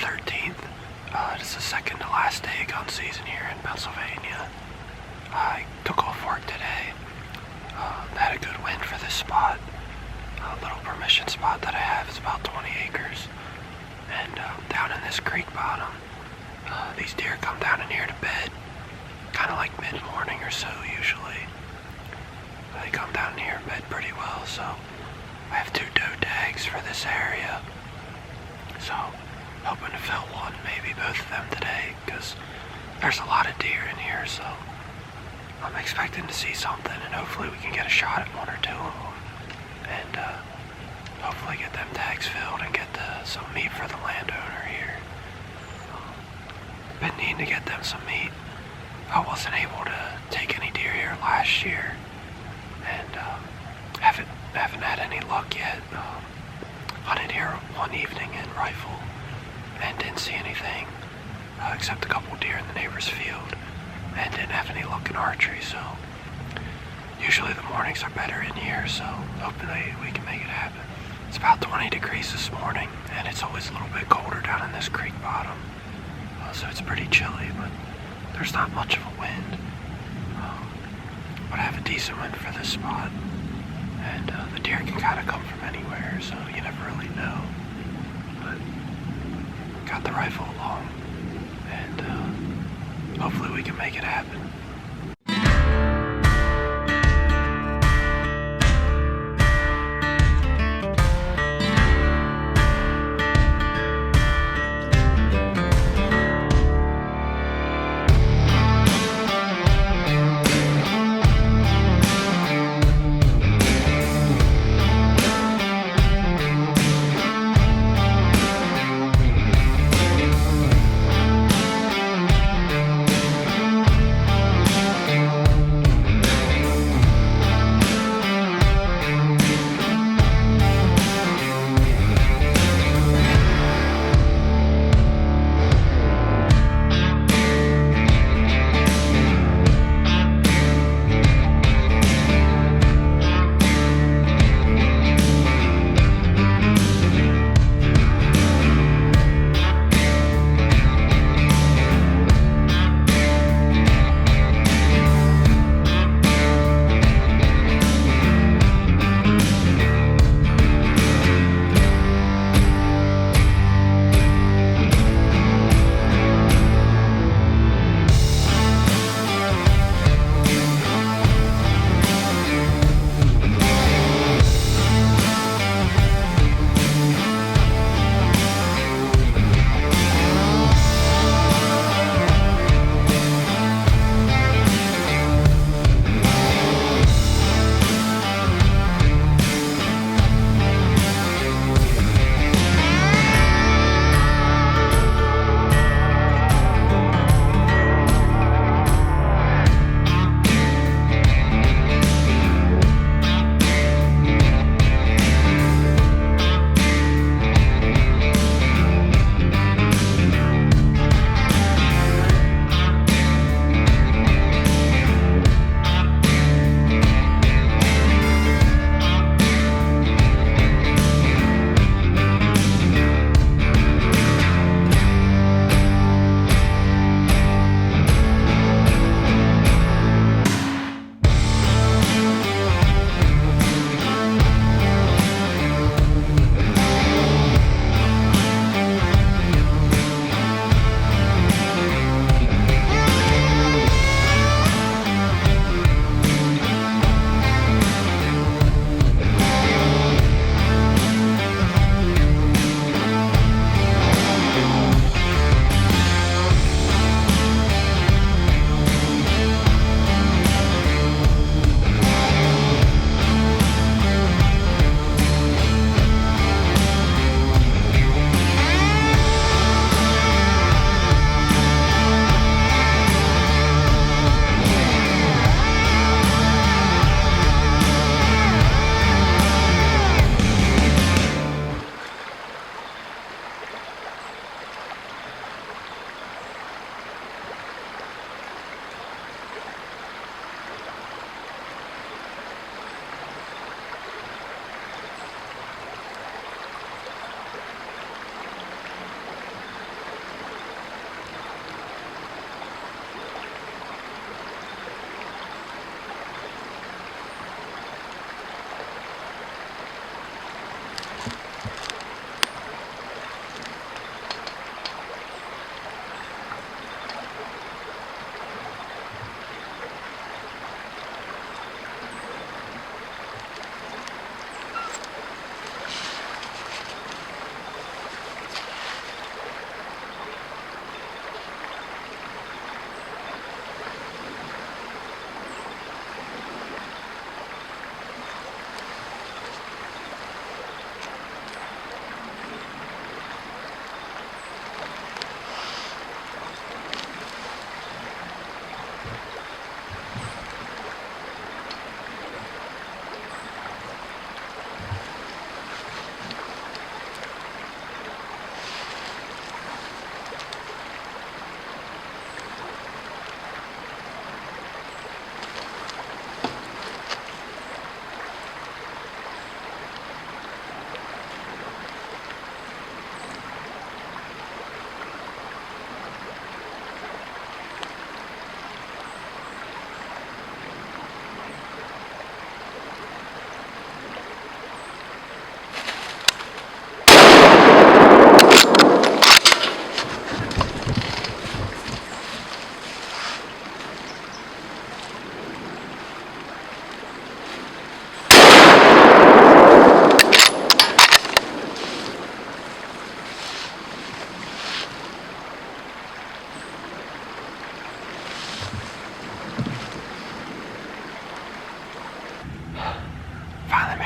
13th. It's the second to last day of gun season here in Pennsylvania. I took off work today. Had a good wind for this spot. A little permission spot that I have is about 20 acres. And down in this creek bottom, these deer come down in here to bed. Kind of like mid-morning or so usually. They come down here and bed pretty well, so I have 2 doe tags for this area. So, hoping to fill one, maybe both of them today, because there's a lot of deer in here, so I'm expecting to see something, and hopefully we can get a shot at 1 or 2 of them, and hopefully get them tags filled and get some meat for the landowner here. Been needing to get them some meat. I wasn't able to take any deer here last year, and haven't had any luck yet. Hunted here one evening in rifle and didn't see anything except a couple deer in the neighbor's field, and didn't have any luck in archery. So usually the mornings are better in here, so hopefully we can make it happen. It's about 20 degrees this morning, and it's always a little bit colder down in this creek bottom, so it's pretty chilly, but there's not much of a wind. But I have a decent wind for this spot, and the deer can kind of come from anywhere, so you never really know. But got the rifle along, and hopefully we can make it happen.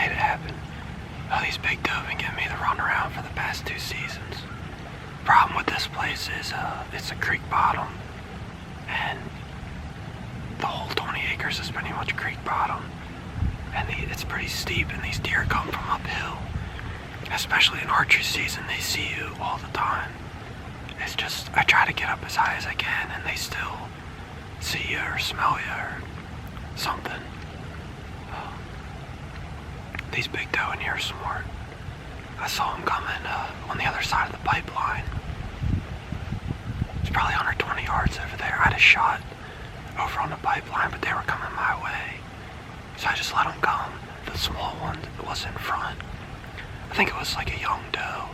made it happen. These big doe have been giving me the runaround for the past 2 seasons. Problem with this place is it's a creek bottom, and the whole 20 acres is pretty much creek bottom, and it's pretty steep, and these deer come from uphill. Especially in archery season, they see you all the time. It's just, I try to get up as high as I can, and they still see you or smell you or something. These big doe in here are smart. I saw them coming on the other side of the pipeline. It's probably 120 yards over there. I had a shot over on the pipeline, but they were coming my way. So I just let them come. The small one was in front. I think it was like a young doe,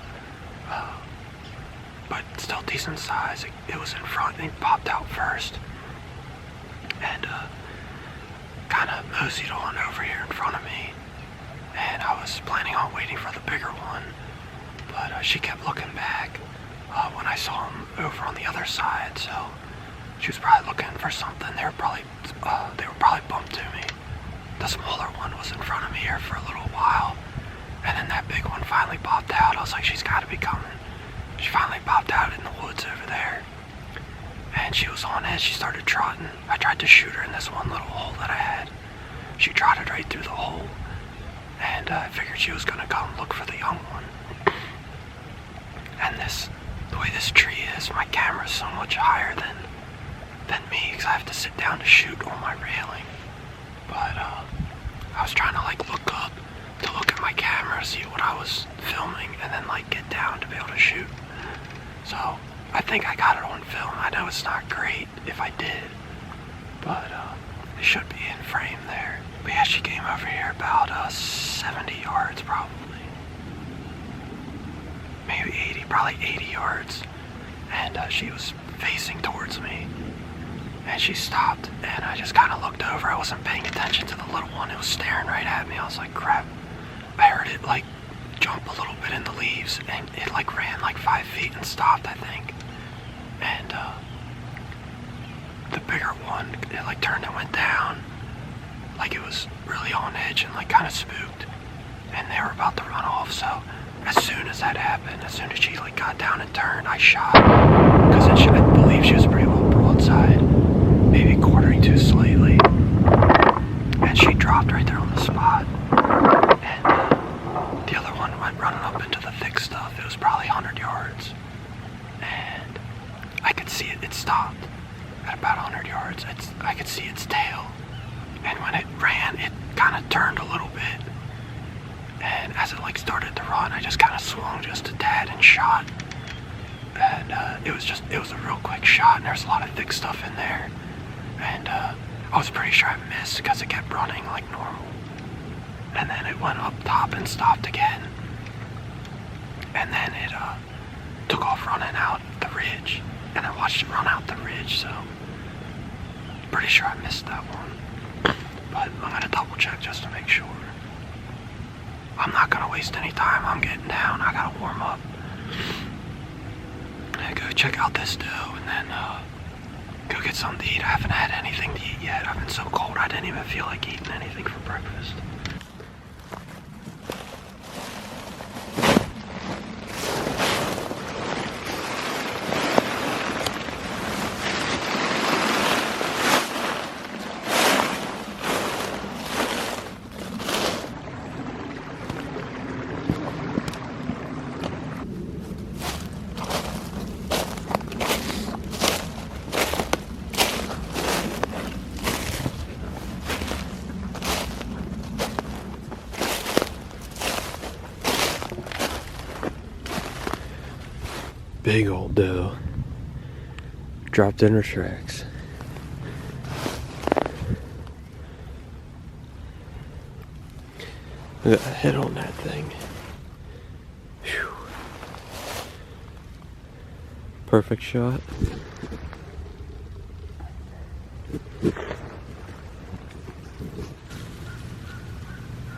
but still decent size. It was in front, and he popped out first, and kind of moseyed on over here in front of me. And I was planning on waiting for the bigger one, but she kept looking back when I saw him over on the other side. So she was probably looking for something. They were probably bumped to me. The smaller one was in front of me here for a little while. And then that big one finally popped out. I was like, she's got to be coming. She finally popped out in the woods over there. And she was on edge. She started trotting. I tried to shoot her in this one little hole that I had. She trotted right through the hole. And I figured she was going to come look for the young one. And the way this tree is, my camera's so much higher than me, because I have to sit down to shoot on my railing. But I was trying to look up to look at my camera, see what I was filming, and then get down to be able to shoot. So I think I got it on film. I know it's not great if I did, but it should be in frame there. But yeah, she came over here about 70 yards probably. Maybe 80, probably 80 yards. And she was facing towards me. And she stopped, and I just kind of looked over. I wasn't paying attention to the little one. It was staring right at me. I was like, crap. I heard it jump a little bit in the leaves, and it ran 5 feet and stopped, I think. And the bigger one, it turned and went down. It was really on edge and kind of spooked. And they were about to run off, so as soon as that happened, as soon as she got down and turned, I shot. Because I believe she was pretty well broadside. Maybe quartering too slightly, and she dropped right there on the spot. And the other one went running up into the thick stuff. It was probably 100 yards, and I could see it stopped at about 100 yards. I could see its tail, and when it ran, it kind of turned a little bit, and as it started to run, I just kind of swung just a tad and shot. And it was a real quick shot, and there's a lot of thick stuff in there. And I was pretty sure I missed because it kept running like normal. And then it went up top and stopped again. And then it took off running out the ridge. And I watched it run out the ridge, so pretty sure I missed that one. But I'm going to double check just to make sure. I'm not going to waste any time. I'm getting down. I got to warm up. I go check out this doe, and then go get something to eat. I haven't had anything to eat yet. I've been so cold I didn't even feel like eating anything for breakfast. Big old doe. Dropped in her tracks. I got a hit on that thing. Whew. Perfect shot.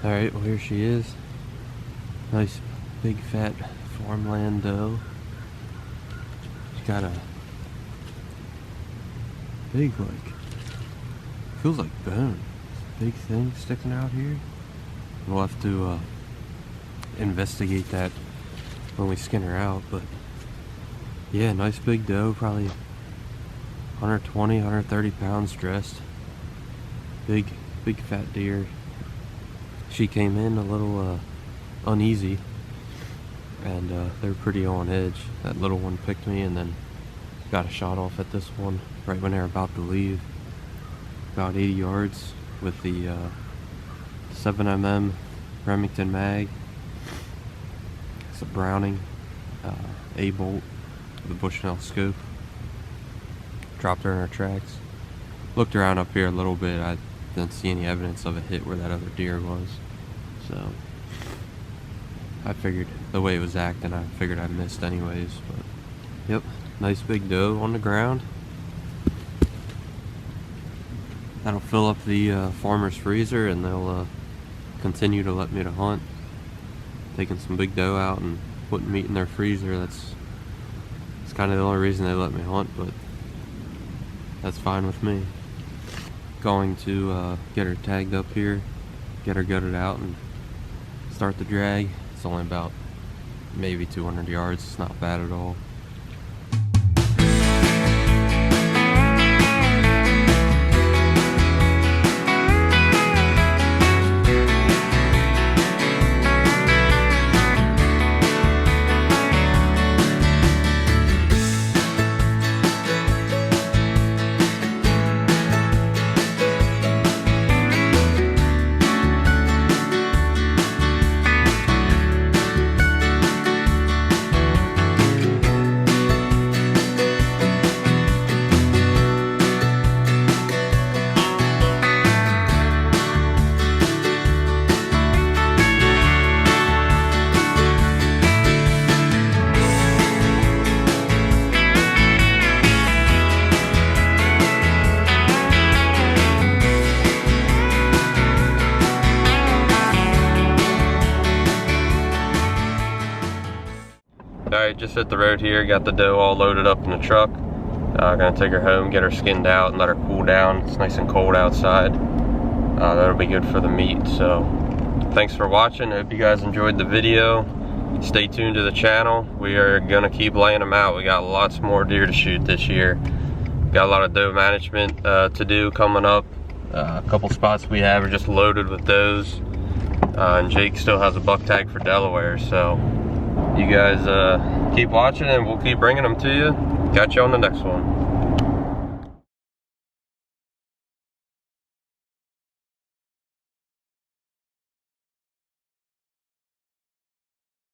Alright, well here she is. Nice big fat farmland doe. Got a big, feels like bone. Big thing sticking out here. We'll have to investigate that when we skin her out. But yeah, nice big doe, probably 120, 130 pounds dressed. Big fat deer. She came in a little uneasy, and they're pretty on edge. That little one picked me, and then got a shot off at this one right when they were about to leave. About 80 yards with the 7mm Remington mag. It's a Browning A-bolt with a Bushnell scope. Dropped her in her tracks. Looked around up here a little bit. I didn't see any evidence of a hit where that other deer was. So I figured the way it was acting, I figured I missed anyways. But yep, nice big doe on the ground. That'll fill up the farmer's freezer, and they'll continue to let me to hunt. Taking some big doe out and putting meat in their freezer. That's kind of the only reason they let me hunt, but that's fine with me. Going to get her tagged up here, get her gutted out, and start the drag. It's only about maybe 200 yards. It's not bad at all. Alright, just hit the road here, got the doe all loaded up in the truck. Gonna take her home, get her skinned out, and let her cool down. It's nice and cold outside. That'll be good for the meat. So thanks for watching. I hope you guys enjoyed the video. Stay tuned to the channel. We are gonna keep laying them out. We got lots more deer to shoot this year. Got a lot of doe management to do coming up. A couple spots we have are just loaded with does. And Jake still has a buck tag for Delaware, so you guys keep watching and we'll keep bringing them to you. Catch you on the next one.